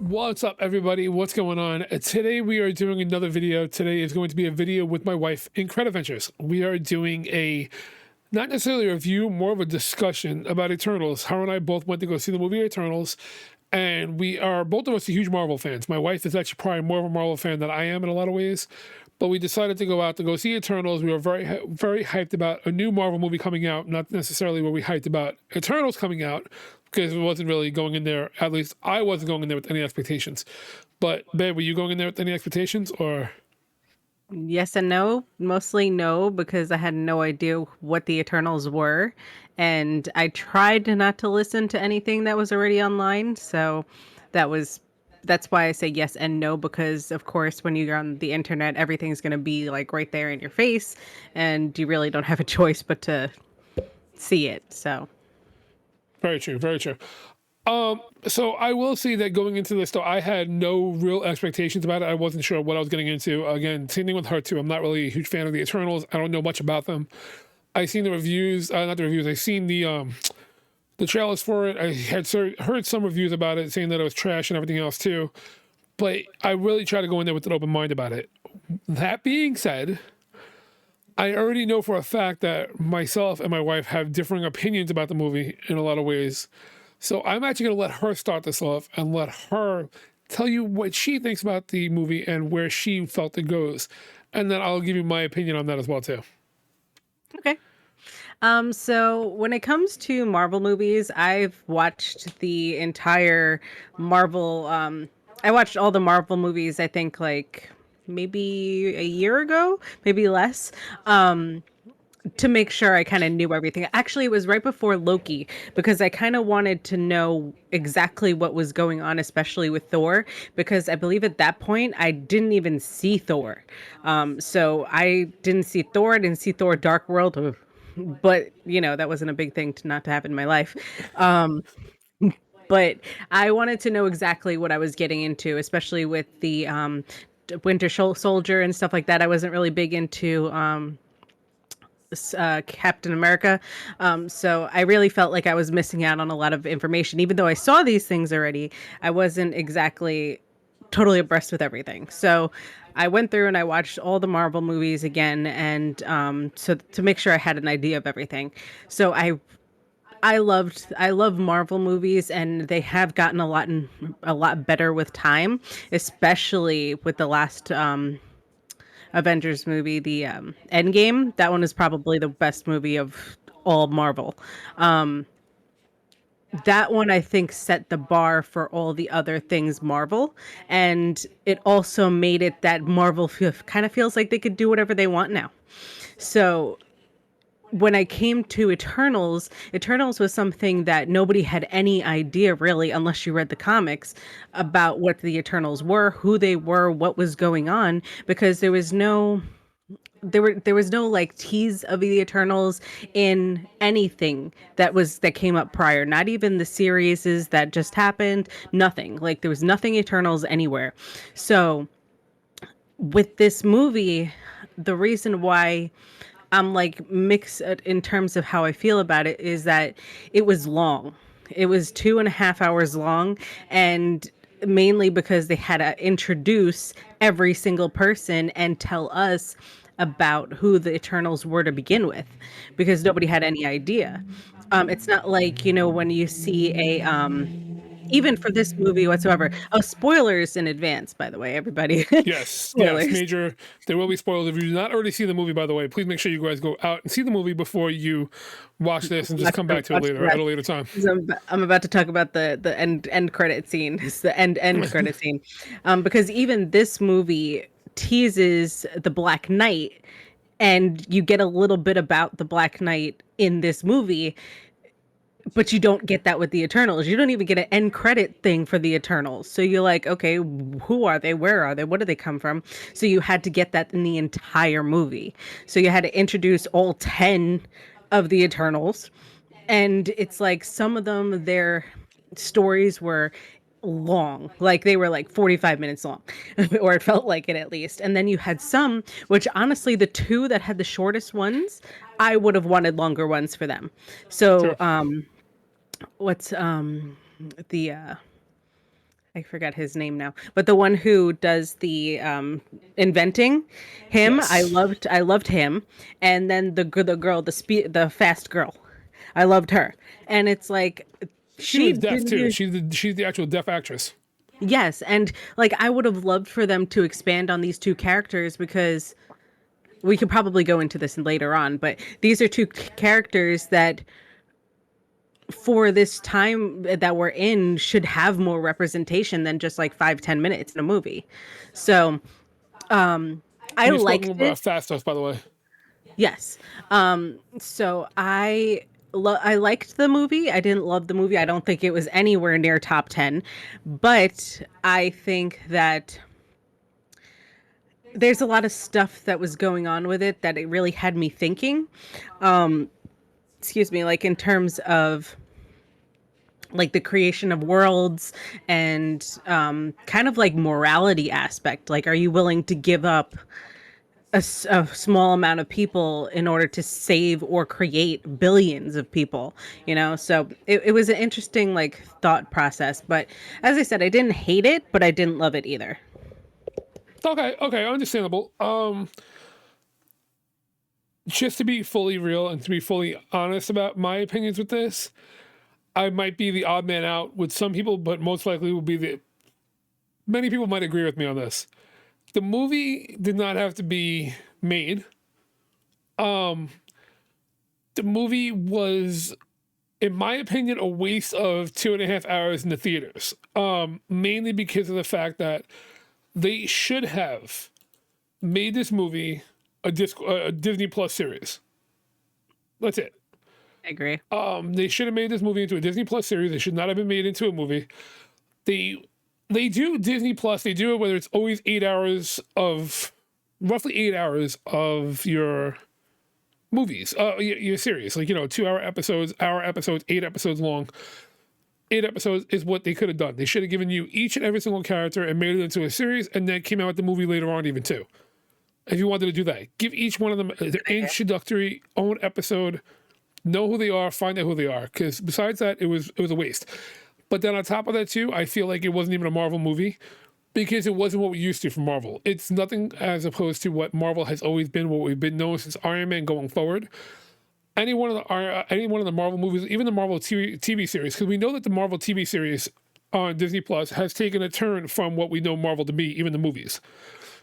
What's up, everybody? What's going on? Today we are doing another video. Today is going to be a video with my wife in Credit Adventures. We are doing not necessarily a review, more of a discussion about Eternals. Her and I both went to go see the movie Eternals, and we are both of us huge Marvel fans. My wife is actually probably more of a Marvel fan than I am in a lot of ways, but we decided to go out to go see Eternals. We were very hyped about a new Marvel movie coming out, not necessarily were we hyped about Eternals coming out, because it wasn't really going in there, at least I wasn't going in there with any expectations. But, babe, were you going in there with any expectations, or? Yes and no. Mostly no, because I had no idea what the Eternals were. And I tried not to listen to anything that was already online. So that's why I say yes and no, because of course, when you're on the internet, everything's going to be like right there in your face. And you really don't have a choice but to see it. So. Very true, very true. So I will say that going into this, though, I had no real expectations about it. I wasn't sure what I was getting into. Again, same thing with her, too. I'm not really a huge fan of the Eternals. I don't know much about them. I've seen the reviews, not the reviews, I've seen the trailers for it. I had heard some reviews about it, saying that it was trash and everything else, too. But I really try to go in there with an open mind about it. That being said, I already know for a fact that myself and my wife have differing opinions about the movie in a lot of ways. So I'm actually going to let her start this off and let her tell you what she thinks about the movie and where she felt it goes. And then I'll give you my opinion on that as well, too. Okay. So when it comes to Marvel movies, I've watched the entire Marvel, I watched all the Marvel movies, I think like maybe a year ago, maybe less. To make sure I kind of knew everything. Actually, it was right before Loki, because I kind of wanted to know exactly what was going on, especially with Thor, because I believe at that point I didn't even see Thor. So I didn't see Thor, I didn't see Thor Dark World, ugh. But that wasn't a big thing to not to have in my life. Um, but I wanted to know exactly what I was getting into, especially with the Soldier and stuff like that. I wasn't really big into Captain America. So I really felt like I was missing out on a lot of information. Even though I saw these things already, I wasn't exactly totally abreast with everything. So I went through and I watched all the Marvel movies again, and so to make sure I had an idea of everything. So I love Marvel movies, and they have gotten a lot better with time, especially with the last Avengers movie, the Endgame. That one is probably the best movie of all Marvel. Um, that one I think set the bar for all the other things Marvel, and it also made it that Marvel kind of feels like they could do whatever they want now. So when I came to Eternals, Eternals was something that nobody had any idea really, unless you read the comics, about what the Eternals were, who they were, what was going on, because there was no like tease of the Eternals in anything that came up prior. Not even the series that just happened. Nothing. Like there was nothing Eternals anywhere. So with this movie, the reason why I'm like mixed in terms of how I feel about it is that it was long. It was 2.5 hours long, and mainly because they had to introduce every single person and tell us about who the Eternals were to begin with, because nobody had any idea. It's not like, when you see even for this movie whatsoever. Oh, spoilers in advance, by the way, everybody. Yes, yes, Spoilers. major. There will be spoilers. If you do not already see the movie, by the way, please make sure you guys go out and see the movie before you watch this and just come back to it Watch later the at rest. a later time. 'Cause I'm about to talk about the end credit scene. It's the end credit scene, because even this movie teases the Black Knight, and you get a little bit about the Black Knight in this movie, but you don't get that with the Eternals. You don't even get an end credit thing for the Eternals. So you're like, okay, who are they? Where are they? What do they come from? So you had to get that in the entire movie. So you had to introduce all 10 of the Eternals. And it's like some of them, their stories were long, like they were like 45 minutes long, or it felt like it at least. And then you had some, which honestly, the two that had the shortest ones, I would have wanted longer ones for them. So Sure. what's the I forgot his name now, but the one who does the inventing, him, Yes. I loved him, and then the girl, the fast girl, I loved her, and it's like She she was deaf didn't too. use. She's the actual deaf actress. Yes, and like I would have loved for them to expand on these two characters because we could probably go into this later on, but these are two characters that for this time that we're in should have more representation than just like 5-10 minutes in a movie. So I And you spoke liked about it. fast stuff, by the way. Yes. So I liked the movie. I didn't love the movie. I don't think it was anywhere near top 10, but I think that there's a lot of stuff that was going on with it that it really had me thinking. Excuse me, like in terms of like the creation of worlds and kind of like morality aspect. Like, are you willing to give up a small amount of people in order to save or create billions of people? You know, so it was an interesting like thought process. But as I said, I didn't hate it, but I didn't love it either. Okay, okay, understandable. Just to be fully real and to be fully honest about my opinions with this, I might be the odd man out with some people, but most likely will be the many people might agree with me on this. The movie did not have to be made. Um, the movie was, in my opinion, a waste of 2.5 hours in the theaters. Mainly because of the fact that they should have made this movie a Disney Plus series. That's it. I agree. They should have made this movie into a Disney Plus series. It should not have been made into a movie. They they do Disney Plus. They do it whether it's always 8 hours of roughly 8 hours of your movies, your series, like 2 hour episodes, hour episodes, 8 episodes long. 8 episodes is what they could have done. They should have given you each and every single character and made it into a series, and then came out with the movie later on, even too. If you wanted to do that, give each one of them their introductory own episode. Know who they are, find out who they are. Because besides that, it was a waste. But then on top of that too, I feel like it wasn't even a Marvel movie because it wasn't what we used to from Marvel. It's nothing as opposed to what Marvel has always been, what we've been known since Iron Man going forward. Any one of the Marvel movies, even the Marvel TV series, because we know that the Marvel TV series on Disney Plus has taken a turn from what we know Marvel to be, even the movies.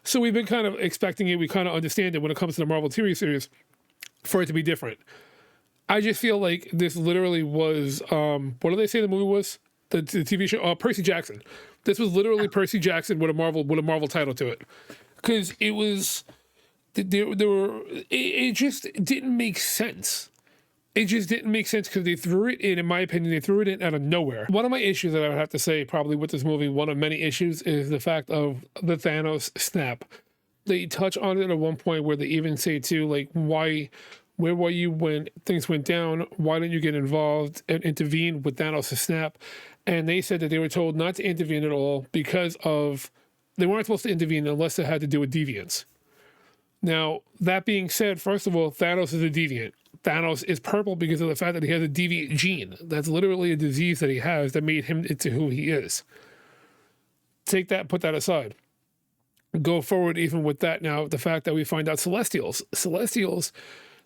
So we've been kind of expecting it. We kind of understand it when it comes to the Marvel TV series for it to be different. I just feel like this literally was what do they say the movie was? The TV show Percy Jackson. This was literally Percy Jackson with a Marvel title to it. Because it was it just didn't make sense. It just didn't make sense because they threw it in my opinion, they threw it in out of nowhere. One of my issues that I would have to say probably with this movie, one of many issues, is the fact of the Thanos snap. They touch on it at one point where they even say too, like, where were you when things went down? Why didn't you get involved and intervene with Thanos' snap? And they said that they were told not to intervene at all because of they weren't supposed to intervene unless it had to do with deviance. Now, that being said, first of all, Thanos is a deviant. Thanos is purple because of the fact that he has a deviant gene. That's literally a disease that he has that made him into who he is. Take that, put that aside. Go forward even with that now, the fact that we find out Celestials. Celestials,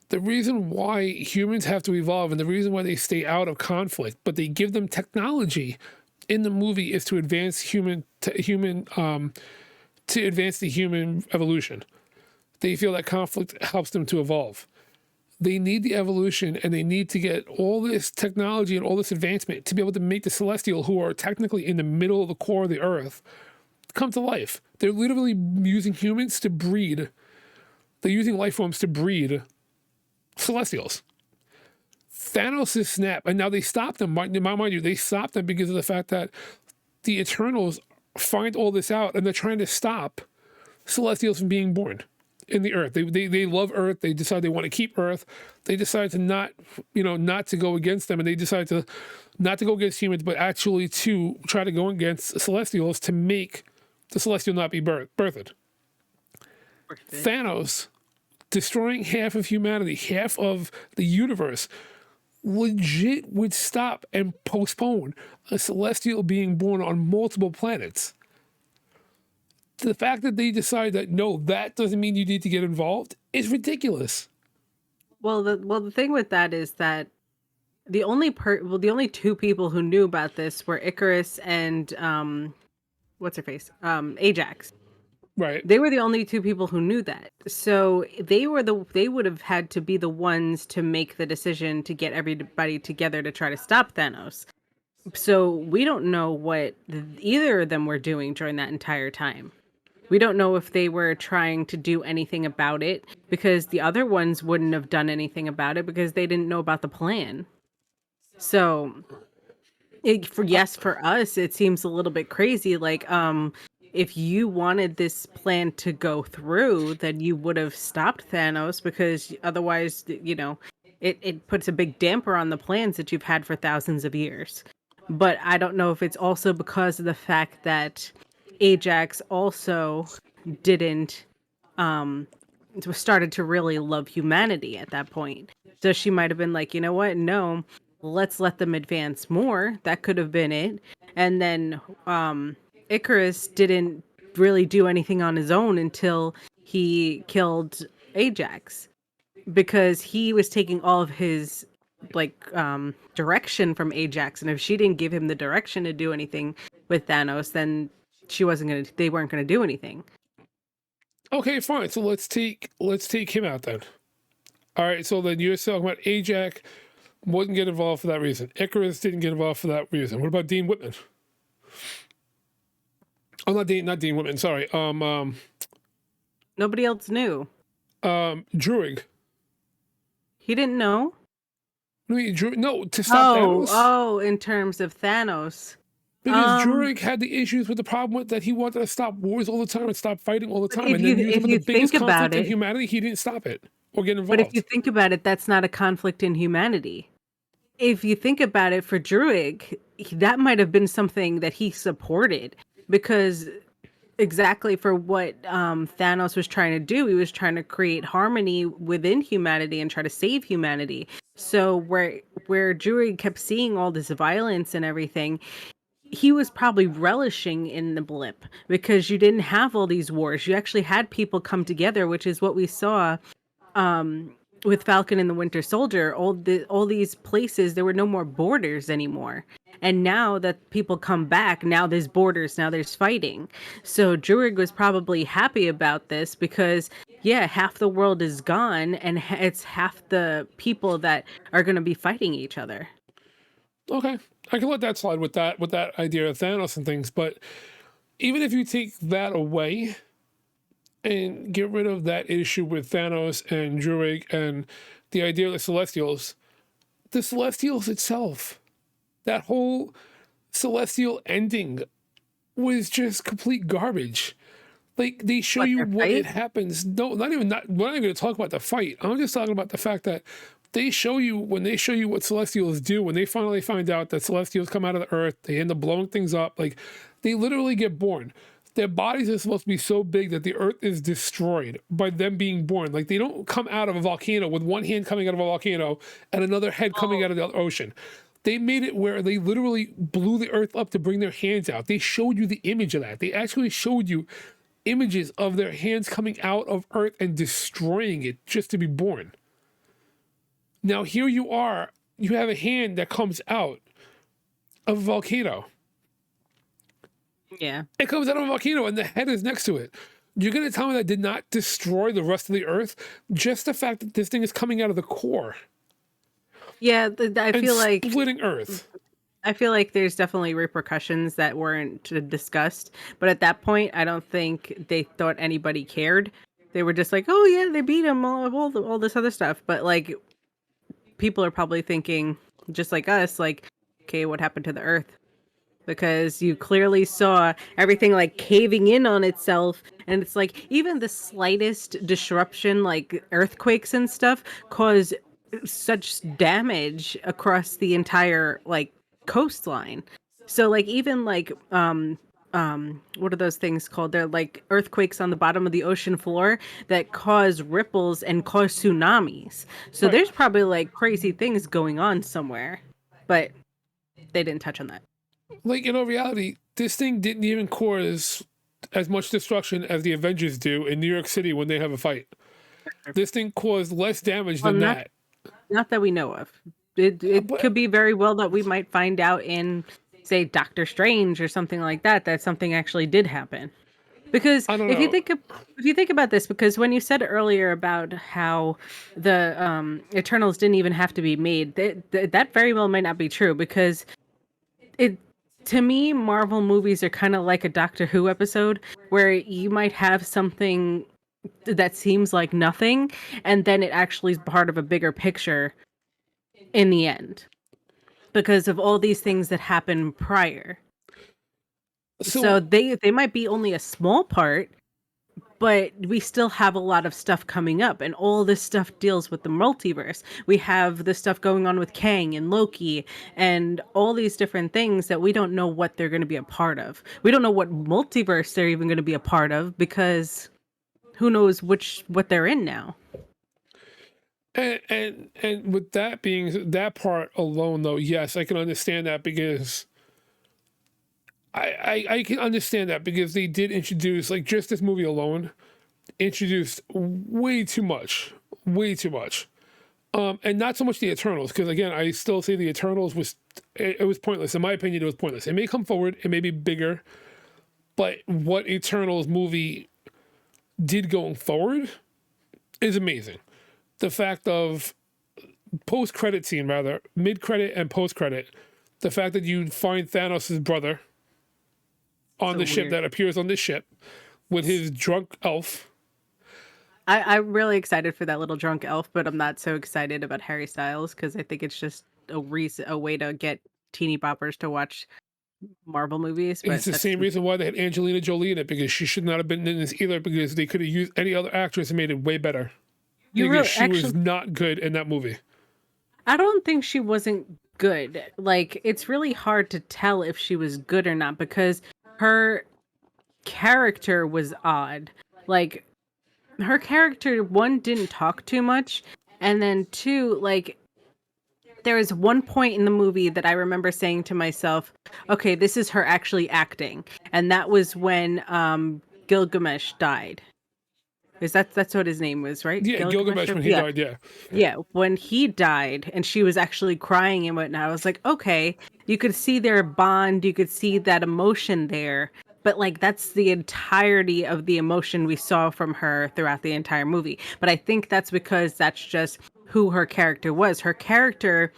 the reason why humans have to evolve and the reason why they stay out of conflict, but they give them technology in the movie is to advance to advance the human evolution. They feel that conflict helps them to evolve. They need the evolution and they need to get all this technology and all this advancement to be able to make the Celestial, who are technically in the middle of the core of the earth, come to life. They're literally using humans to breed. They're using life forms to breed Celestials. Thanos' snap, and now they stopped them. Mind you, they stopped them because of the fact that the Eternals find all this out and they're trying to stop Celestials from being born in the earth. They love Earth. They decide they want to keep Earth. They decide to not to go against them, and they decide to not to go against humans, but actually to try to go against Celestials to make the Celestial not be birthed. Thanos destroying half of humanity, half of the universe, legit would stop and postpone a celestial being born on multiple planets. The fact that they decide that no, that doesn't mean you need to get involved is ridiculous. Well, the thing with that is that the only two people who knew about this were Icarus and what's her face? Ajax. Right. They were the only two people who knew that. So they would have had to be the ones to make the decision to get everybody together to try to stop Thanos. So we don't know what either of them were doing during that entire time. We don't know if they were trying to do anything about it because the other ones wouldn't have done anything about it because they didn't know about the plan. So for us, it seems a little bit crazy. Like, if you wanted this plan to go through, then you would have stopped Thanos because otherwise, it puts a big damper on the plans that you've had for thousands of years. But I don't know if it's also because of the fact that Ajax also didn't started to really love humanity at that point. So she might have been like, you know what? No, let's let them advance more. That could have been it. And then Icarus didn't really do anything on his own until he killed Ajax because he was taking all of his direction from Ajax, and if she didn't give him the direction to do anything with Thanos, then they weren't gonna do anything. Okay, fine. So let's take him out then. All right. So then you're talking about Ajax wouldn't get involved for that reason. Icarus didn't get involved for that reason. What about Dean Whitman? Oh, not Dean Whitman. Sorry. Nobody else knew. Druig. He didn't know. No, to stop Thanos. Oh, in terms of Thanos. Because Druig had the issues with the problem with that he wanted to stop wars all the time and stop fighting all the time. And then if the you biggest think about conflict in it, humanity, he didn't stop it or get involved. but if you think about it, that's not a conflict in humanity. If you think about it, for Druig, that might have been something that he supported because exactly for what Thanos was trying to do, he was trying to create harmony within humanity and try to save humanity. So where Druig kept seeing all this violence and everything, he was probably relishing in the blip because you didn't have all these wars. You actually had people come together, which is what we saw with Falcon and the Winter Soldier. All these places, there were no more borders anymore. And now that people come back, now there's borders, now there's fighting. So Druig was probably happy about this because, yeah, half the world is gone and it's half the people that are going to be fighting each other. Okay, I can let that slide with that idea of Thanos and things, but even if you take that away and get rid of that issue with Thanos and Druig and the idea of the Celestials itself, that whole Celestial ending was just complete garbage. Like, they show you what it happens. No, we're not even going to talk about the fight. I'm just talking about the fact that when they show you what Celestials do, when they finally find out that Celestials come out of the earth, they end up blowing things up. Like, they literally get born. Their bodies are supposed to be so big that the earth is destroyed by them being born. Like, they don't come out of a volcano with one hand coming out of a volcano and another head coming out of the ocean. They made it where they literally blew the earth up to bring their hands out. They showed you the image of that. They actually showed you images of their hands coming out of earth and destroying it just to be born. Now, here you are, you have a hand that comes out of a volcano. Yeah. It comes out of a volcano and the head is next to it. You're going to tell me that did not destroy the rest of the earth? Just the fact that this thing is coming out of the core. Yeah, I feel like splitting earth. I feel like there's definitely repercussions that weren't discussed. But at that point, I don't think they thought anybody cared. They were just like, oh, yeah, they beat him, all this other stuff. But, like, people are probably thinking, just like us, like, okay, what happened to the earth? Because you clearly saw everything like caving in on itself, and it's like even the slightest disruption, like earthquakes and stuff, cause such damage across the entire like coastline. So like even like what are those things called? They're like earthquakes on the bottom of the ocean floor that cause ripples and cause tsunamis. So Right. there's probably like crazy things going on somewhere, but they didn't touch on that. Like, in all reality, this thing didn't even cause as much destruction as the Avengers do in New York City when they have a fight. This thing caused less damage Well, than that. not that we know of. It But could be very well that we might find out in, say, Doctor Strange or something like that, that something actually did happen. Because I don't know. if you think about this, because when you said earlier about how the Eternals didn't even have to be made, that very well might not be true. Because it, to me, Marvel movies are kind of like a Doctor Who episode where you might have something that seems like nothing, and then it actually is part of a bigger picture in the end because of all these things that happened prior. So So they might be only a small part, but we still have a lot of stuff coming up, and all this stuff deals with the multiverse. We have the stuff going on with Kang and Loki and all these different things that we don't know what they're going to be a part of. We don't know what multiverse they're even going to be a part of because who knows what they're in now. and with that being that part alone, though, yes, I can understand that because I can understand that because they did introduce, like, just this movie alone introduced way too much, way too much. And not so much the Eternals, because again, I still say the Eternals was it was pointless. In my opinion, it was pointless. It may come forward, it may be bigger, but what Eternals movie did going forward is amazing. The fact of post credit scene, rather mid credit and post credit, the fact that you find Thanos' brother on So the ship weird. that appears on this ship with his drunk elf. I'm really excited for that little drunk elf, but I'm not so excited about Harry Styles because I think it's just a way to get teeny boppers to watch Marvel movies. It's But the that's same reason why they had Angelina Jolie in it, because she should not have been in this either, because they could have used any other actress and made it way better. you Because really she was actually. not good in that movie. I don't think she wasn't good. Like it's really hard to tell if she was good or not because her character was odd. Like her character, one, didn't talk too much, and then two, like there was one point in the movie that I remember saying to myself, okay, this is her actually acting. And that was when Gilgamesh died. Is that's what his name was, right? Yeah, Gilgamesh? Gilgamesh when he Yeah. died. Yeah, Yeah. When he died and she was actually crying and whatnot, I was like, okay, you could see their bond, you could see that emotion there. But like that's the entirety of the emotion we saw from her throughout the entire movie. But I think that's because that's just who her character was. Her character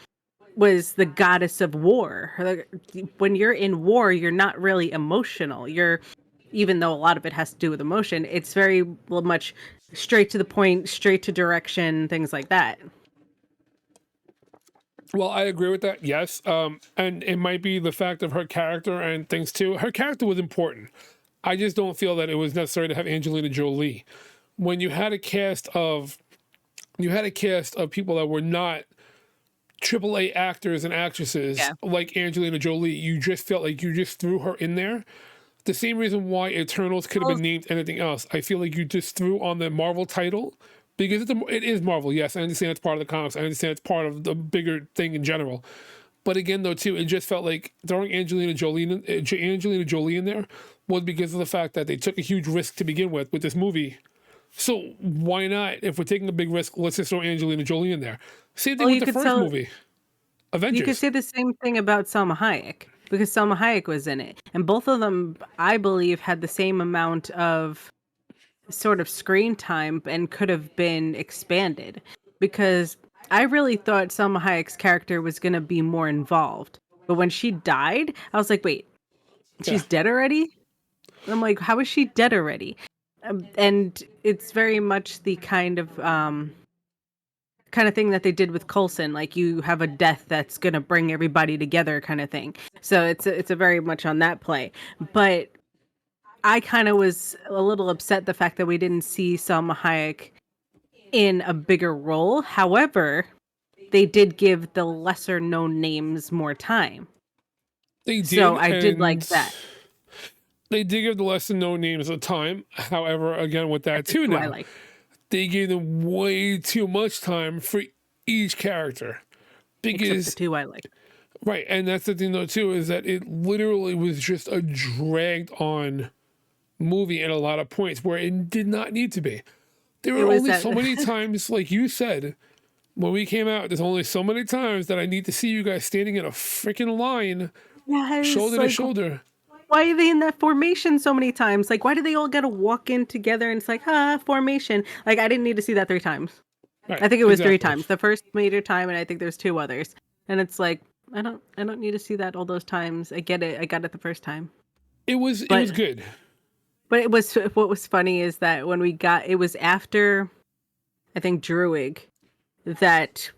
was the goddess of war. When you're in war, you're not really emotional. You're, even though a lot of it has to do with emotion, it's very much straight to the point, straight to direction, things like that. well, I agree with that. Yes, and it might be the fact of her character and things too. Her character was important. I just don't feel that it was necessary to have Angelina Jolie. When you had a cast of people that were not AAA actors and actresses Yeah. like Angelina Jolie, you just felt like you just threw her in there. The same reason why Eternals could have Well, been named anything else. I feel like you just threw on the Marvel title because it is Marvel. Yes, I understand it's part of the comics. I understand it's part of the bigger thing in general. But again, though, too, it just felt like throwing Angelina Jolie in there was because of the fact that they took a huge risk to begin with this movie. So why not? If we're taking a big risk, let's just throw Angelina Jolie in there. Same thing well, with the first movie, you could Avengers. say the same thing about Salma Hayek because Salma Hayek was in it, and both of them, I believe, had the same amount of sort of screen time and could have been expanded because I really thought Selma Hayek's character was going to be more involved. But when she died, I was like, wait, Yeah. she's dead already? I'm like, how is she dead already? And it's very much the kind of thing that they did with Coulson, like you have a death that's going to bring everybody together kind of thing. So it's a very much on that play. But I kind of was a little upset the fact that we didn't see Salma Hayek in a bigger role. However, they did give the lesser known names more time. They So did, I did like and that. they did give the lesser known names a time. However, again, with that That's too who I now, like, they gave them way too much time for each character. except the Because, two I like. right, and that's the thing though too, is that it literally was just a dragged on movie at a lot of points where it did not need to be. There It were was only that so many times, like you said, when we came out, there's only so many times that I need to see you guys standing in a freaking line, yes, shoulder to like shoulder. why are they in that formation so many times? Like why do they all gotta walk in together and it's like, formation. Like I didn't need to see that 3 times. Right, I think it was three exactly. times. The first major time, and I think there's two others. And it's like I don't need to see that all those times. I get it. I got it the first time. It was But good. it was what was funny is that when we got it was after I think Druig that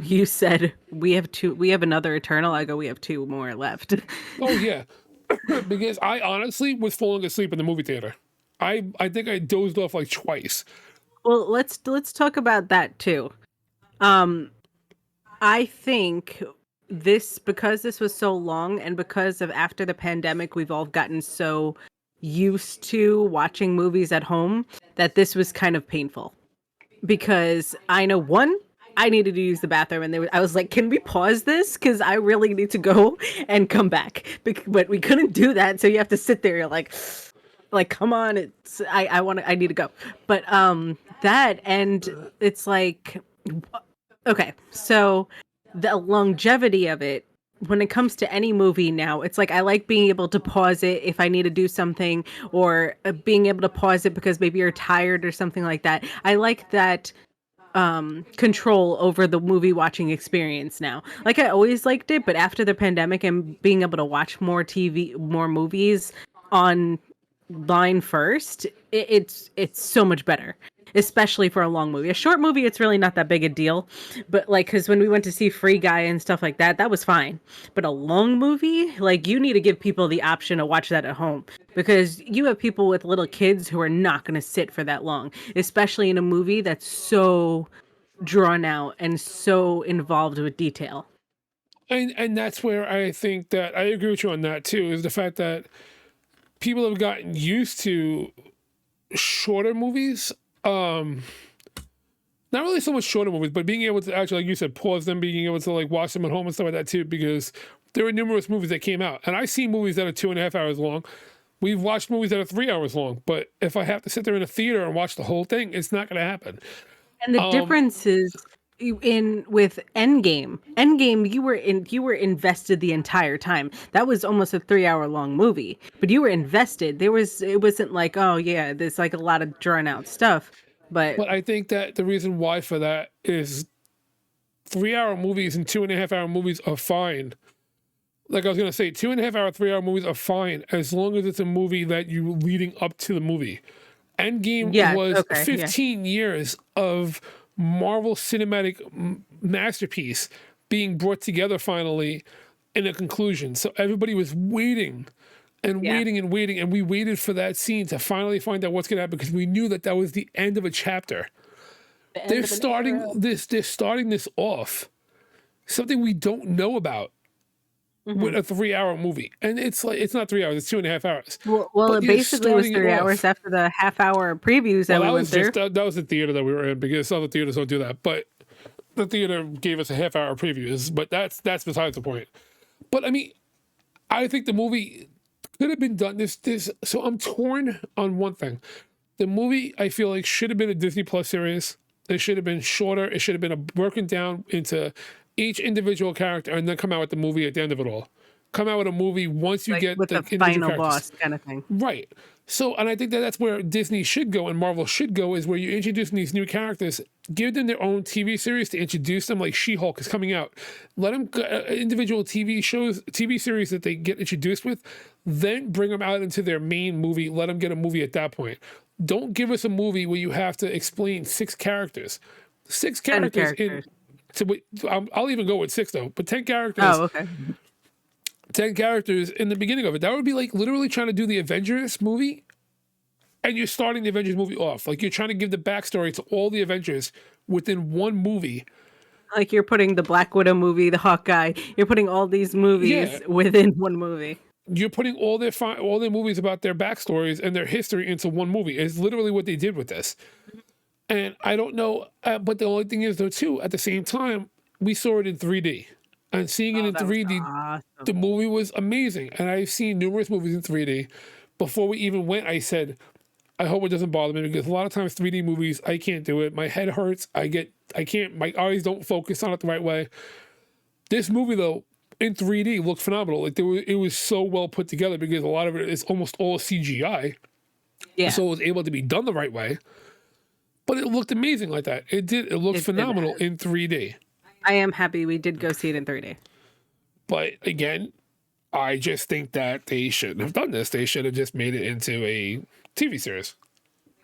you said we have another Eternal. I go, we have two more left. Oh yeah, because I honestly was falling asleep in the movie theater. I think I dozed off like twice. Well, let's talk about that too. Um I think this because this was so long and because of after the pandemic we've all gotten so used to watching movies at home that this was kind of painful because I know one I needed to use the bathroom and I was like, can we pause this? Because I really need to go and come back. But we couldn't do that. So you have to sit there. You're like, come on. I need to go. But that and it's like, okay. So the longevity of it when it comes to any movie now, it's like I like being able to pause it if I need to do something or being able to pause it because maybe you're tired or something like that. I like that control over the movie watching experience now. Like I always liked it, but after the pandemic and being able to watch more TV, more movies online first, it's so much better. Especially for a long movie. A short movie, it's really not that big a deal. But like, because when we went to see Free Guy and stuff like that, that was fine. But a long movie, like you need to give people the option to watch that at home because you have people with little kids who are not going to sit for that long, especially in a movie that's so drawn out and so involved with detail. And that's where I think that I agree with you on that too, is the fact that people have gotten used to shorter movies. Not really so much shorter movies, but being able to actually, like you said, pause them, being able to like watch them at home and stuff like that too, because there are numerous movies that came out. And I see movies that are 2.5 hours long. We've watched movies that are 3 hours long, but if I have to sit there in a theater and watch the whole thing, it's not going to happen. And the Um, difference is in with Endgame. Endgame, you were invested the entire time. That was almost a 3 hour long movie, but you were invested. It wasn't like, oh yeah, there's like a lot of drawn out stuff. But but I think that the reason why for that is 3 hour movies and 2.5 hour movies are fine. Like I was gonna say, 2.5 hour, 3 hour movies are fine as long as it's a movie that you leading up to the movie. Endgame yeah, was okay, yeah. 15 years of Marvel cinematic masterpiece being brought together finally in a conclusion. So everybody was waiting and Yeah. waiting and waiting, and we waited for that scene to finally find out what's going to happen because we knew that that was the end of a chapter. The end They're of an starting era. this. They're starting this off something we don't know about Hmm. with a 3 hour movie, and it's like it's not 3 hours; it's 2.5 hours. Well, But it you're basically was starting it 3 hours off. after the half-hour previews Well, that we that went was through. just that was the theater that we were in because other theaters don't do that. But the theater gave us a half-hour previews. But that's besides the point. But I mean, I think the movie could have been done. This. So I'm torn on one thing. The movie I feel like should have been a Disney Plus series. It should have been shorter. It should have been broken down into each individual character and then come out with the movie at the end of it all. Come out with a movie once you Like get with the the individual final characters. boss kind of thing. Right. So, and I think that that's where Disney should go and Marvel should go is where you introduce these new characters, give them their own TV series to introduce them, like She-Hulk is coming out. Let them individual TV shows, TV series that they get introduced with, then bring them out into their main movie. Let them get a movie at that point. Don't give us a movie where you have to explain 6 characters. Six 10 characters in. characters. I'll even go with 6 though, but 10 characters Oh, okay. 10 characters in the beginning of it. That would be like literally trying to do the Avengers movie and you're starting the Avengers movie off. Like you're trying to give the backstory to all the Avengers within one movie. Like you're putting the Black Widow movie, the Hawkeye, you're putting all these movies Yeah. within one movie. you're putting all their movies about their backstories and their history into one movie. It's literally what they did with this. And I don't know, but the only thing is though too, at the same time, we saw it in 3D. And seeing it Oh, in that was 3D, the awesome. movie was amazing. And I've seen numerous movies in 3D. Before we even went, I said, I hope it doesn't bother me, because a lot of times 3D movies, I can't do it. My head hurts. I can't, my eyes don't focus on it the right way. This movie though, in 3D looked phenomenal. Like it was so well put together, because a lot of it is almost all CGI. Yeah, So it was able to be done the right way. But it looked amazing like that. It did. It looked it did. phenomenal in 3D. I am happy we did go see it in 3D. But again, I just think that they shouldn't have done this. They should have just made it into a TV series.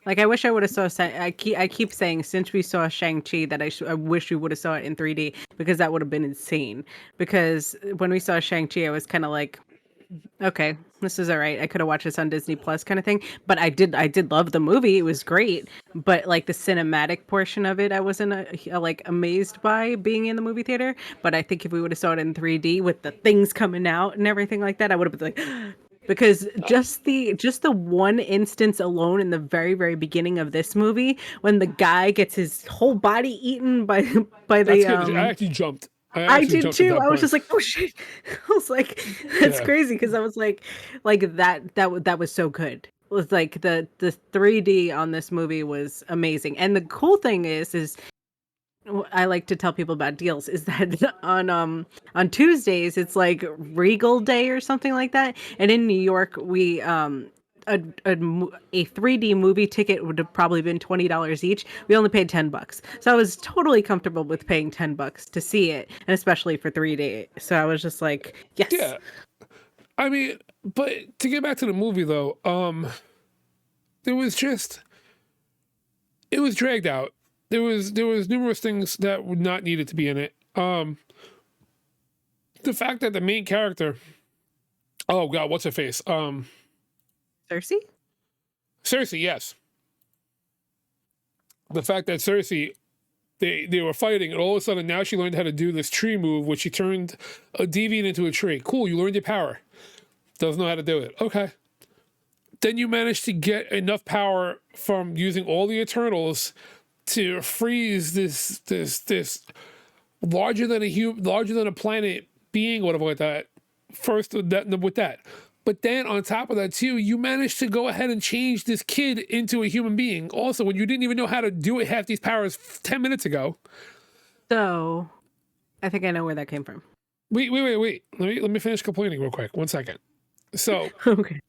Like, I wish I would have saw. I keep saying, since we saw Shang-Chi, that I wish we would have saw it in 3D, because that would have been insane. Because when we saw Shang-Chi, I was kind of like, okay, this is all right. I could have watched this on Disney Plus kind of thing. But I did love the movie. It was great. But like the cinematic portion of it, I wasn't like amazed by being in the movie theater. But I think if we would have saw it in 3D with the things coming out and everything like that, I would have been like, because just the one instance alone in the very beginning of this movie, when the guy gets his whole body eaten by That's the good. I actually jumped. I I actually did jumped at too. that I was point. just like, oh shit. I was like, that's Yeah. crazy, because I was like that was so good. It was like the 3D on this movie was amazing. And the cool thing is I like to tell people about deals, is that on Tuesdays it's like Regal Day or something like that. And in New York, we a 3D movie ticket would have probably been $20 each. We only paid $10. So I was totally comfortable with paying $10 to see it, and especially for 3D. So I was just like, yes. Yeah. I mean, but to get back to the movie though, there was just, it was dragged out. There was numerous things that were not needed to be in it. The fact that the main character, oh god, what's her face? Cersei? Cersei, yes. The fact that Cersei, they were fighting, and all of a sudden now she learned how to do this tree move, which she turned a deviant into a tree. Cool, you learned your power. Doesn't know how to do it. Okay. Then you managed to get enough power from using all the Eternals to freeze this larger than a planet being, whatever like that. First with that. But then on top of that too, you managed to go ahead and change this kid into a human being. Also, when you didn't even know how to do it, half these powers 10 minutes ago. So I think I know where that came from. Wait. Let me finish complaining real quick. 1 second. So Okay.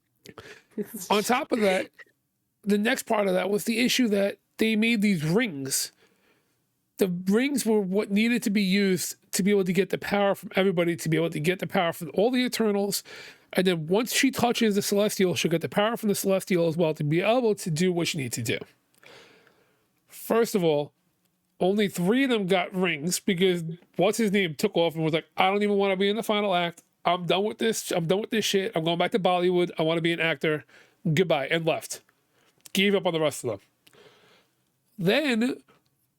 on top of that, the next part of that was the issue that they made these rings. The rings were what needed to be used to be able to get the power from everybody, to be able to get the power from all the Eternals. And then once she touches the Celestial, she'll get the power from the Celestial as well to be able to do what she needs to do. First of all, only 3 of them got rings, because what's his name took off and was like, I don't even want to be in the final act. I'm done with this. I'm done with this shit. I'm going back to Bollywood. I want to be an actor. Goodbye. And left. Gave up on the rest of them. Then,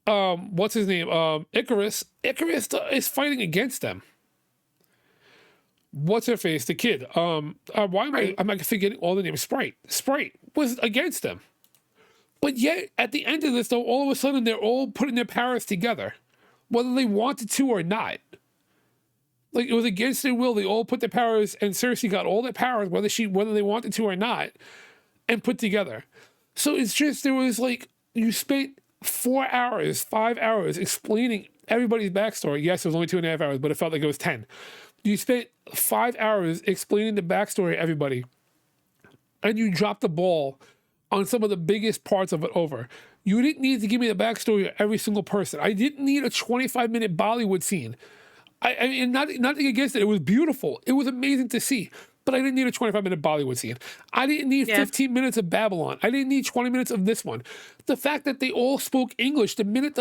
what's his name? Icarus. Icarus is fighting against them. What's her face? The kid. Why am I forgetting all the names? Sprite. Sprite was against them. But yet, at the end of this, though, all of a sudden they're all putting their powers together, whether they wanted to or not. Like, it was against their will. They all put their powers, and Cersei got all their powers, whether they wanted to or not, and put together. So it's just, there was like, you spent 4 hours, 5 hours explaining everybody's backstory. Yes, it was only 2.5 hours, but it felt like it was 10. You spent 5 hours explaining the backstory of everybody, and you dropped the ball on some of the biggest parts of it over. You didn't need to give me the backstory of every single person. I didn't need a 25-minute Bollywood scene. I mean, nothing against it. It was beautiful. It was amazing to see. But I didn't need a 25-minute Bollywood scene. I didn't need 15 minutes of Babylon. I didn't need 20 minutes of this one. The fact that they all spoke English the minute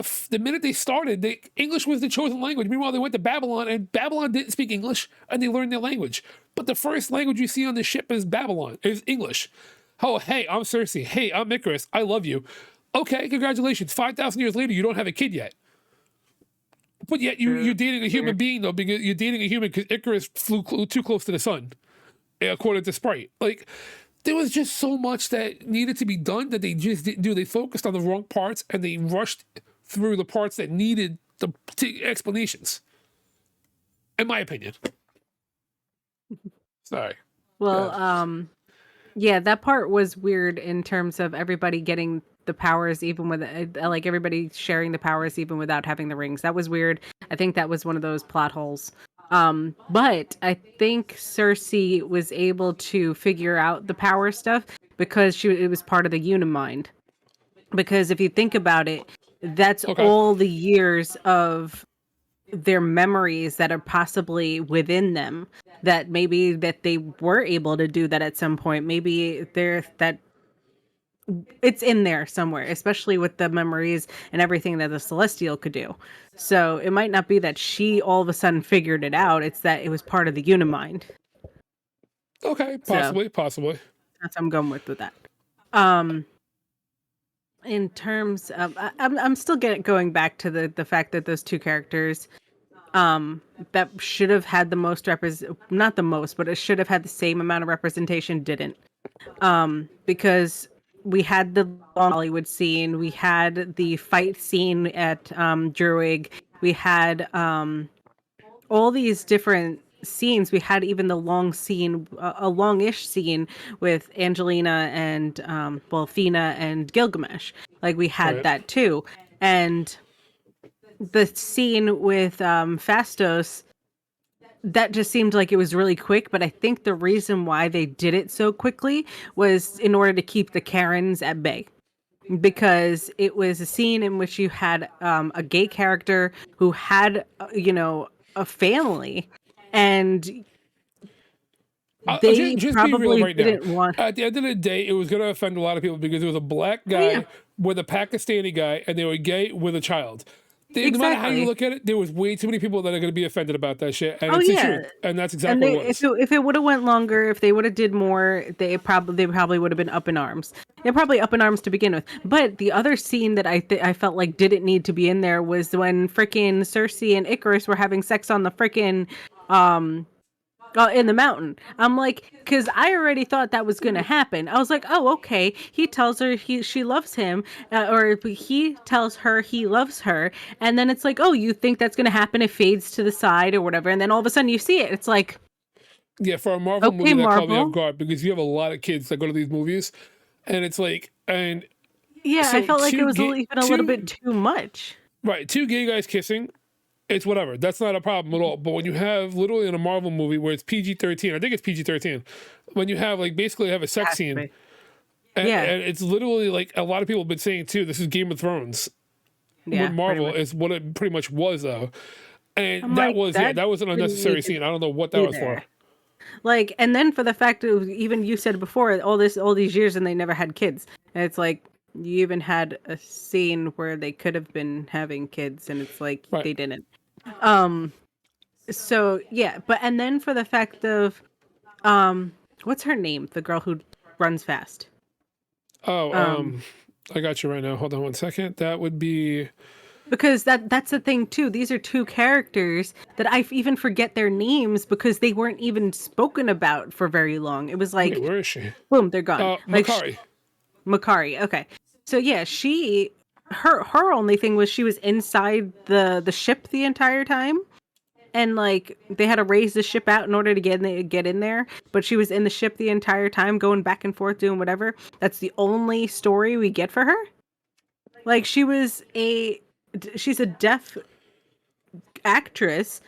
they started, English was the chosen language. Meanwhile, they went to Babylon, and Babylon didn't speak English, and they learned their language. But the first language you see on the ship is Babylon, is English. Oh, hey, I'm Cersei. Hey, I'm Icarus. I love you. Okay, congratulations. 5,000 years later, you don't have a kid yet. But yet you're dating a human being, though, because you're dating a human because Icarus flew too close to the sun. according to Sprite. Like, there was just so much that needed to be done that they just didn't do. They focused on the wrong parts and they rushed through the parts that needed the explanations. In my opinion. Sorry. Well, yeah, that part was weird in terms of everybody getting the powers, even with like everybody sharing the powers, even without having the rings. That was weird. I think that was one of those plot holes. But I think Cersei was able to figure out the power stuff because it was part of the Unimind. Because if you think about it, that's all the years of their memories that are possibly within them, that maybe that they were able to do that at some point. Maybe that it's in there somewhere, especially with the memories and everything that the Celestial could do. So it might not be that she all of a sudden figured it out. It's that it was part of the Unimind. Okay, possibly. That's what I'm going with that. In terms of, I'm still going back to the fact that those two characters, that should have had the most not the most, but it should have had the same amount of representation, didn't. Because we had the Hollywood scene, we had the fight scene at Druig, we had all these different scenes. We had even the long scene, a longish scene with Angelina and Fina and Gilgamesh. Like we had that too, and the scene with Fastos, that just seemed like it was really quick. But I think the reason why they did it so quickly was in order to keep the Karens at bay. Because it was a scene in which you had a gay character who had, a family, and they just probably be real right didn't now. want. At the end of the day, it was going to offend a lot of people because there was a black guy with a Pakistani guy, and they were gay with a child. No matter how you look at it, there was way too many people that are going to be offended about that shit, and it's the truth, and that's exactly what it was. If it would have went longer, if they would have did more, they probably would have been up in arms. They're probably up in arms to begin with. But the other scene that I felt like didn't need to be in there was when frickin' Cersei and Icarus were having sex on the frickin' in the mountain. I'm like, because I already thought that was going to happen. I was like, oh, okay. He tells her she loves him, or he tells her he loves her. And then it's like, oh, you think that's going to happen? It fades to the side or whatever. And then all of a sudden you see it. It's like, yeah, for a Marvel movie, that caught me off guard because you have a lot of kids that go to these movies, and it's like, and yeah, so I felt like it was even a little bit too much. Right, two gay guys kissing. It's whatever. That's not a problem at all. But when you have literally in a Marvel movie where it's PG-13, I think it's PG-13, when you have like basically have a sex scene, and it's literally like a lot of people have been saying too, this is Game of Thrones. Yeah, with Marvel is what it pretty much was though, and that was an unnecessary scene. I don't know what that was for. Like, and then for the fact that even you said before all these years and they never had kids, and it's like you even had a scene where they could have been having kids, and it's like they didn't. So yeah, but and then for the fact of what's her name? The girl who runs fast. I got you right now. Hold on one second. That would be because that's the thing too. These are two characters that I even forget their names because they weren't even spoken about for very long. It was like, where is she? Boom, they're gone. Like, Makkari. Okay. So yeah, her only thing was she was inside the ship the entire time, and like they had to raise the ship out in order to get in there, but she was in the ship the entire time, going back and forth doing whatever. That's the only story we get for her. Like she's a deaf actress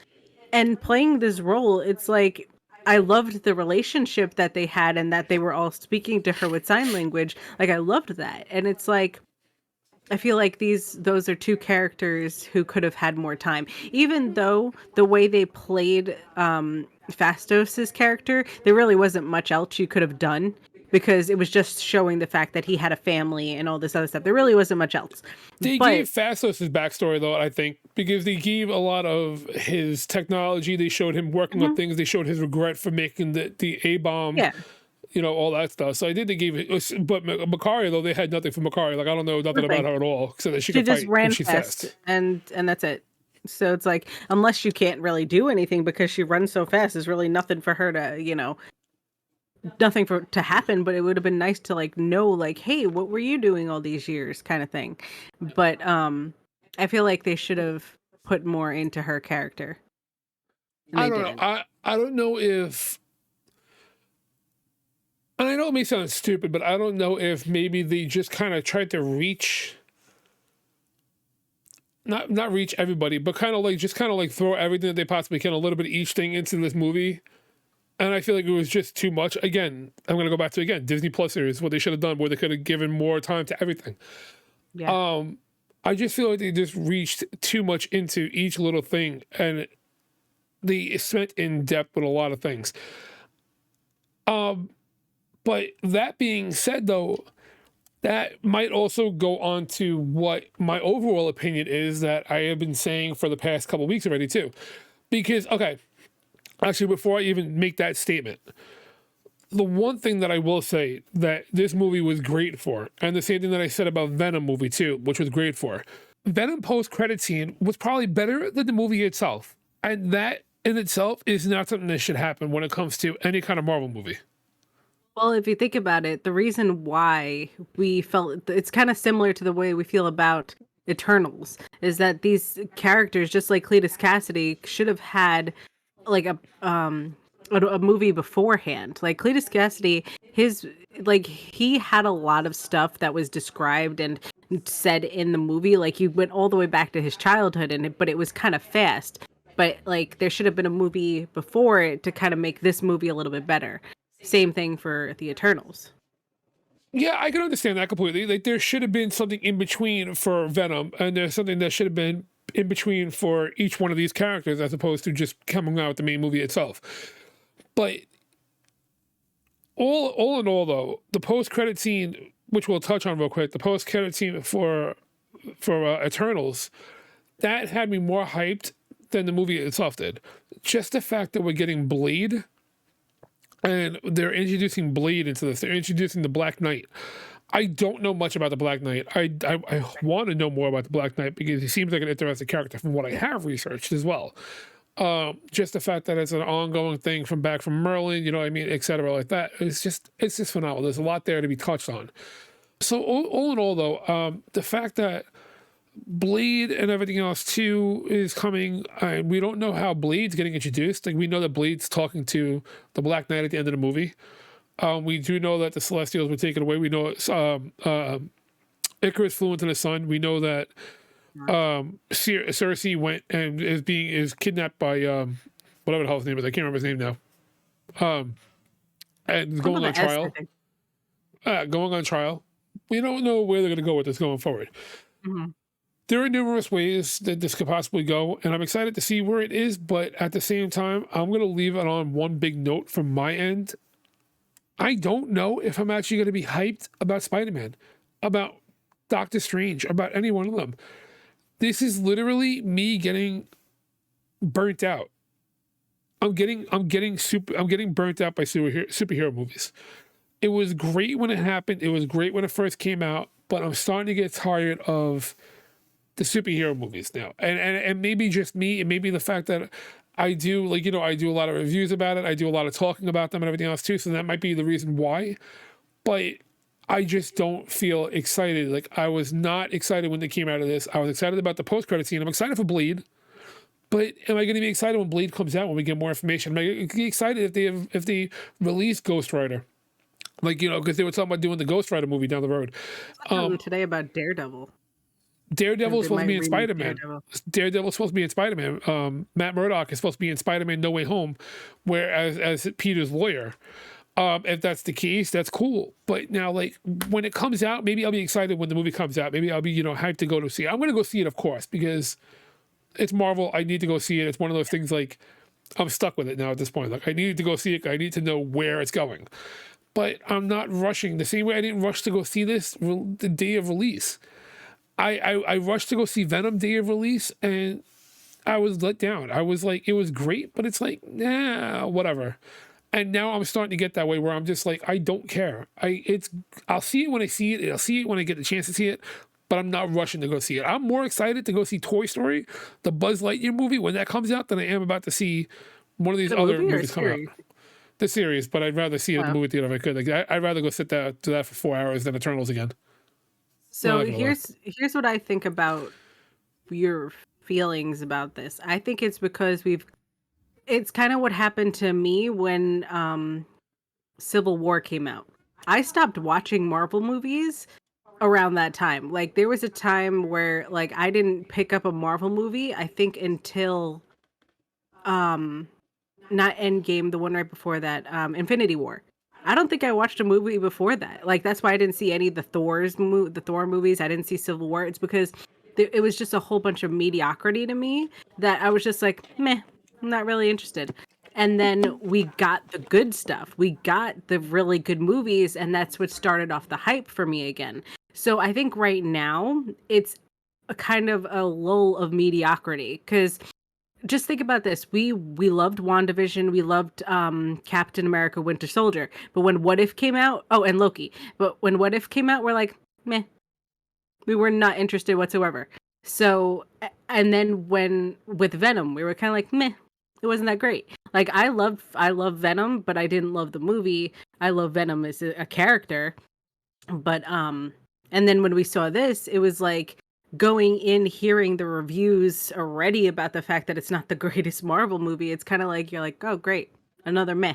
and playing this role. It's like I loved the relationship that they had and that they were all speaking to her with sign language. Like I loved that. And it's like I feel like those are two characters who could have had more time. Even though the way they played Fastos's character, there really wasn't much else you could have done because it was just showing the fact that he had a family and all this other stuff. There really wasn't much else. They gave Fastos' backstory, though, I think, because they gave a lot of his technology. They showed him working on things. They showed his regret for making the A-bomb. Yeah. You know, all that stuff. So I did they gave it, but Makkari, though, they had nothing for Makkari. Like, I don't know nothing about her at all. So that she could just fight ran she's fast. And that's it. So it's like, unless you can't really do anything because she runs so fast, there's really nothing for her to, nothing for to happen, but it would have been nice to like know like, hey, what were you doing all these years, kind of thing. But I feel like they should have put more into her character, and I they don't know. didn't. I don't know if, and I know it may sound stupid, but I don't know if maybe they just kind of tried to reach, not reach everybody, but kind of like just kind of like throw everything that they possibly can, a little bit of each thing into this movie. And I feel like it was just too much. Again, I'm gonna go back to again Disney Plus series, what they should have done, where they could have given more time to everything. Yeah. I just feel like they just reached too much into each little thing, and they spent in depth with a lot of things. But that being said, though, that might also go on to what my overall opinion is that I have been saying for the past couple weeks already too. Because okay, actually, before I even make that statement, the one thing that I will say that this movie was great for, and the same thing that I said about Venom movie too, which was great for, Venom post-credit scene was probably better than the movie itself. And that in itself is not something that should happen when it comes to any kind of Marvel movie. Well, if you think about it, the reason why we felt it's kind of similar to the way we feel about Eternals is that these characters, just like Cletus Cassidy, should have had like a movie beforehand. Like Cletus Cassidy, his like he had a lot of stuff that was described and said in the movie. Like you went all the way back to his childhood, but it was kind of fast. But like there should have been a movie before it to kind of make this movie a little bit better. Same thing for the Eternals. Yeah, I can understand that completely. Like there should have been something in between for Venom, and there's something that should have been in between for each one of these characters, as opposed to just coming out with the main movie itself. But all in all, though, the post-credit scene, which we'll touch on real quick, the post-credit scene for Eternals, that had me more hyped than the movie itself did. Just the fact that we're getting Blade, and they're introducing Blade into this. They're introducing the Black Knight. I don't know much about the Black Knight. I want to know more about the Black Knight because he seems like an interesting character from what I have researched as well. Just the fact that it's an ongoing thing from back from Merlin, you know what I mean, etc. like that. It's just phenomenal. There's a lot there to be touched on. So all in all, though, the fact that Blade and everything else too is coming, and we don't know how Blade's getting introduced. Like we know that Blade's talking to the Black Knight at the end of the movie. We do know that the Celestials were taken away. We know it's, Icarus flew into the sun. We know that Cersei went and is kidnapped by whatever the hell his name is. I can't remember his name now. And going on trial. Going on trial. We don't know where they're going to go with this going forward. Mm-hmm. There are numerous ways that this could possibly go, and I'm excited to see where it is, but at the same time, I'm going to leave it on one big note from my end. I don't know if I'm actually going to be hyped about Spider-Man, about Doctor Strange, about any one of them. This is literally me getting burnt out. I'm getting burnt out by superhero movies. It was great when it happened. It was great when it first came out, but I'm starting to get tired of the superhero movies now, and maybe just me, and maybe the fact that I do I do a lot of reviews about it, I do a lot of talking about them and everything else too, so that might be the reason why. But I just don't feel excited. Like I was not excited when they came out of this. I was excited about the post-credit scene. I'm excited for Blade, but am I going to be excited when Blade comes out, when we get more information? Am I going to be excited if they release Ghost Rider? Like, because they were talking about doing the Ghost Rider movie down the road. Today about Daredevil. Daredevil's supposed to be in Spider-Man. Daredevil's supposed to be in Spider-Man. Matt Murdock is supposed to be in Spider-Man No Way Home, whereas as Peter's lawyer. If that's the case, that's cool. But now, like, when it comes out, maybe I'll be excited when the movie comes out. Maybe I'll be, hyped to go to see it. I'm going to go see it, of course, because it's Marvel. I need to go see it. It's one of those things, like, I'm stuck with it now at this point. Like, I need to go see it. I need to know where it's going. But I'm not rushing. The same way I didn't rush to go see this the day of release. I rushed to go see Venom day of release, and I was let down. I was like, it was great, but it's like, nah, whatever. And now I'm starting to get that way where I'm just like, I don't care. I'll see it when I see it. I'll see it when I get the chance to see it, but I'm not rushing to go see it. I'm more excited to go see Toy Story, the Buzz Lightyear movie, when that comes out, than I am about to see one of these other movies come out. the series, but I'd rather see it at the Oh. movie theater if I could. Like, I'd rather go sit there do that for 4 hours than Eternals again. I'm So not gonna lie. here's what I think about your feelings about this. I think it's because it's kind of what happened to me when Civil War came out. I stopped watching Marvel movies around that time. Like there was a time where like I didn't pick up a Marvel movie, I think until um not Endgame, the one right before that, Infinity War. I don't think I watched a movie before that. Like that's why I didn't see any of the Thor movies. I didn't see Civil War. It's because it was just a whole bunch of mediocrity to me that I was just like, meh, I'm not really interested. And then we got the good stuff. We got the really good movies, and that's what started off the hype for me again. So I think right now it's a kind of a lull of mediocrity because just think about this. We loved WandaVision, we loved Captain America Winter Soldier. But when What If came out, oh, and Loki. But when What If came out, we're like, meh. We were not interested whatsoever. So and then when with Venom, we were kind of like, meh. It wasn't that great. Like I love Venom, but I didn't love the movie. I love Venom as a character. But and then when we saw this, it was like going in hearing the reviews already about the fact that it's not the greatest Marvel movie. It's kind of like you're like, "Oh, great. Another meh."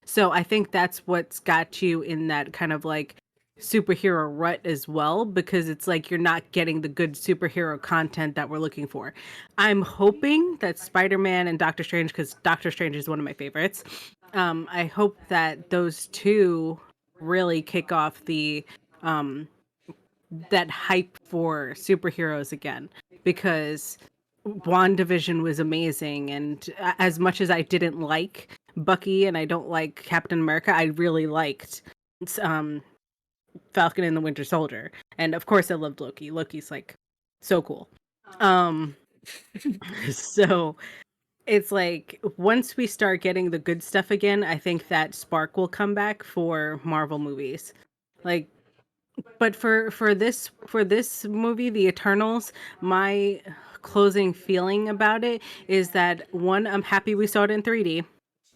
So I think that's what's got you in that kind of like superhero rut as well because it's like you're not getting the good superhero content that we're looking for. I'm hoping that Spider-Man and Doctor Strange, because Doctor Strange is one of my favorites. I hope that those two really kick off the um that hype for superheroes again because WandaVision was amazing and as much as I didn't like Bucky and I don't like Captain America, I really liked um Falcon and the Winter Soldier. And of course I loved Loki. Loki's like so cool. Um so it's like once we start getting the good stuff again, I think that spark will come back for Marvel movies. Like but for this movie, The Eternals, my closing feeling about it is that one, I'm happy we saw it in 3D.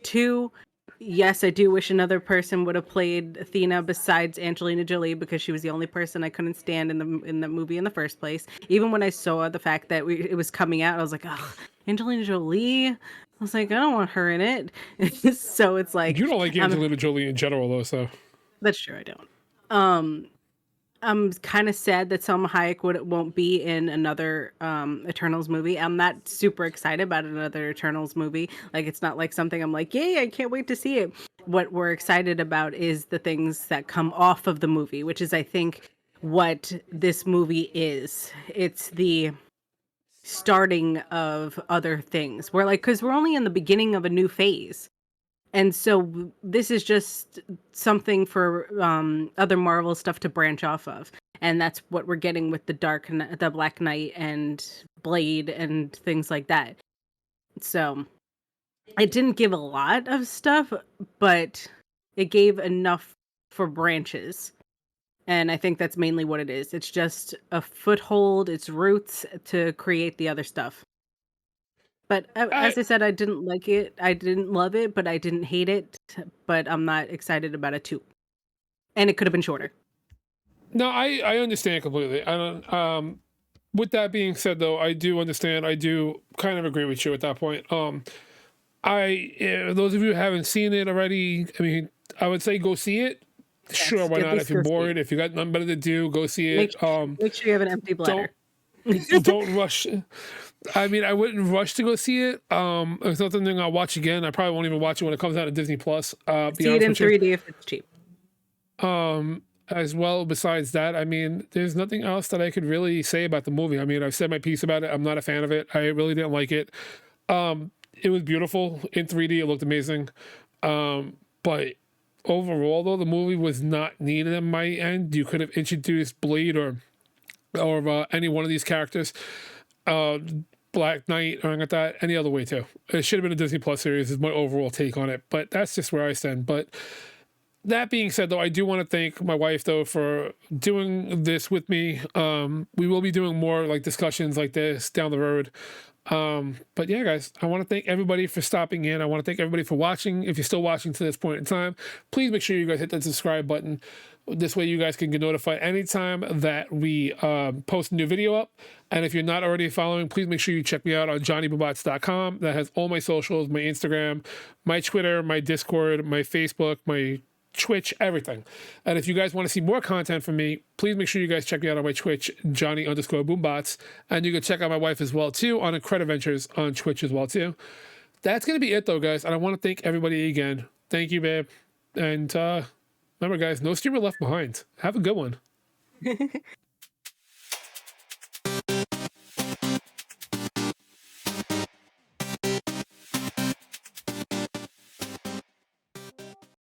Two, yes, I do wish another person would have played Athena besides Angelina Jolie because she was the only person I couldn't stand in the movie in the first place. Even when I saw the fact that it was coming out, I was like, oh, Angelina Jolie. I was like, I don't want her in it. So it's like, You don't like I'm Angelina Jolie in general, though, so that's true. I don't. Um, I'm kind of sad that Selma Hayek won't be in another Eternals movie. I'm not super excited about another Eternals movie. Like it's not like something I'm like, yay, I can't wait to see it. What we're excited about is the things that come off of the movie, which is I think what this movie is. It's the starting of other things. We're like, because we're only in the beginning of a new phase. And so this is just something for other Marvel stuff to branch off of. And that's what we're getting with the Black Knight and Blade and things like that. So it didn't give a lot of stuff, but it gave enough for branches. And I think that's mainly what it is. It's just a foothold, it's roots to create the other stuff. But I as I said, I didn't like it. I didn't love it, but I didn't hate it. But I'm not excited about it too. And it could have been shorter. no, I understand completely. I don't. With that being said, though, I do understand. I do kind of agree with you at that point. Those of you who haven't seen it already, I mean, I would say go see it. Sure, Yes, why at not? least If you're go see it. bored, if you got nothing better to do, go see Make it. make sure you have an empty Don't bladder. don't rush. I mean, I wouldn't rush to go see it. It's not something I'll watch again. I probably won't even watch it when it comes out on Disney Plus. Be See it honest in with you. 3D if it's cheap. As well, besides that, I mean, there's nothing else that I could really say about the movie. I mean, I've said my piece about it. I'm not a fan of it. I really didn't like it. It was beautiful in 3D. It looked amazing. But overall, though, the movie was not needed on my end. You could have introduced Blade or any one of these characters, uh, Black Knight or anything like that, any other way too. It should have been a Disney Plus series. Is my overall take on it. But that's just where I stand. But that being said, though, I do want to thank my wife though for doing this with me. We will be doing more like discussions like this down the road. But yeah, guys, I want to thank everybody for stopping in. I want to thank everybody for watching. If you're still watching to this point in time, please make sure you guys hit that subscribe button. This way you guys can get notified anytime that we post a new video up. And if you're not already following, please make sure you check me out on johnnyboombotz.com. That has all my socials, my Instagram, my Twitter, my Discord, my Facebook, my Twitch, everything. And if you guys want to see more content from me, please make sure you guys check me out on my Twitch, Johnny_Boombotz. And you can check out my wife as well, too, on Incred Adventures on Twitch as well, too. That's going to be it, though, guys. And I want to thank everybody again. Thank you, babe. And remember, guys, no streamer left behind. Have a good one.